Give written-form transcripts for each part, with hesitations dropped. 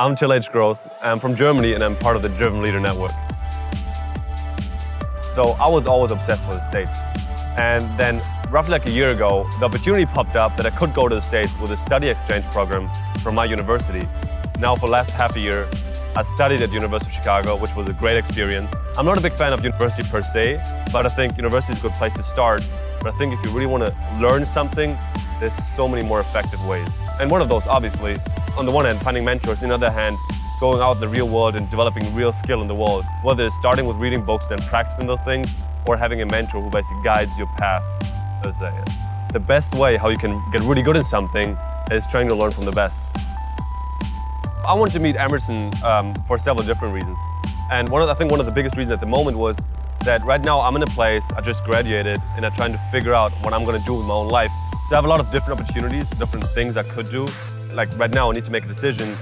I'm Till Age Growth. I'm from Germany and I'm part of the Driven Leader Network. So I was always obsessed with the States. And then roughly like a year ago, the opportunity popped up that I could go to the States with a study exchange program from my university. Now for the last half a year, I studied at the University of Chicago, which was a great experience. I'm not a big fan of university per se, but I think university is a good place to start. But I think if you really want to learn something, there's so many more effective ways. And one of those, obviously, on the one hand, finding mentors, on the other hand, going out in the real world and developing real skill in the world. Whether it's starting with reading books and practicing those things, or having a mentor who basically guides your path, so to say. The best way how you can get really good in something is trying to learn from the best. I wanted to meet Emerson for several different reasons. And I think one of the biggest reasons at the moment was that right now I'm in a place, I just graduated, and I'm trying to figure out what I'm going to do with my own life. So I have a lot of different opportunities, different things I could do. Like right now I need to make a decision.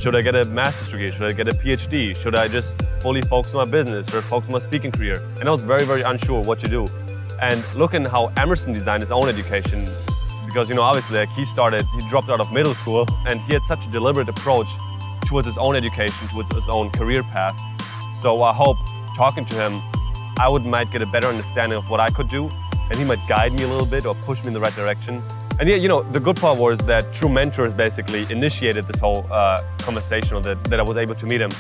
Should I get a master's degree? Should I get a PhD? Should I just fully focus on my business or focus on my speaking career? And I was very, very unsure what to do. And looking how Emerson designed his own education, because obviously like he dropped out of middle school and he had such a deliberate approach towards his own education, towards his own career path. So I hope talking to him, I might get a better understanding of what I could do, and he might guide me a little bit or push me in the right direction. And yeah, the good part was that true mentors basically initiated this whole conversation, or that I was able to meet him.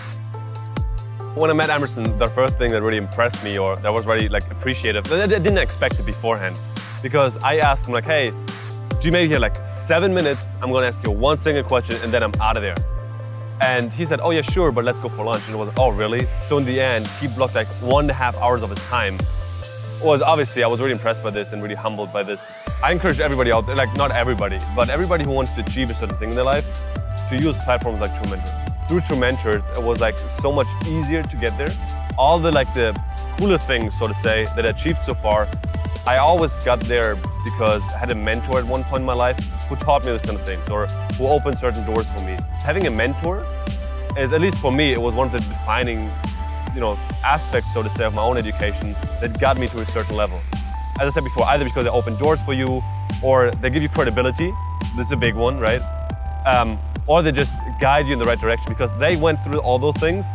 When I met Emerson, the first thing that really impressed me, or that was really appreciative, that I didn't expect it beforehand, because I asked him hey, do you maybe have 7 minutes? I'm going to ask you one single question and then I'm out of there. And he said, oh yeah, sure, but let's go for lunch. And I was like, oh really? So in the end, he blocked 1.5 hours of his time. Obviously, I was really impressed by this and really humbled by this. I encourage everybody out there, not everybody, but everybody who wants to achieve a certain thing in their life, to use platforms like True Mentors. Through True Mentors, it was so much easier to get there. All the cooler things, so to say, that I achieved so far, I always got there because I had a mentor at one point in my life who taught me those kind of things, or who opened certain doors for me. Having a mentor is, at least for me, it was one of the defining aspects, so to say, of my own education that got me to a certain level. As I said before, either because they open doors for you, or they give you credibility. This is a big one, right? Or they just guide you in the right direction because they went through all those things.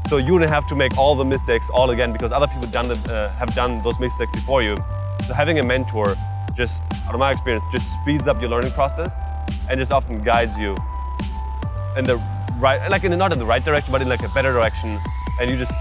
So you don't have to make all the mistakes all again because other people have done those mistakes before you. So having a mentor, just out of my experience, just speeds up your learning process and just often guides you in the right, not in the right direction, but in a better direction. And you just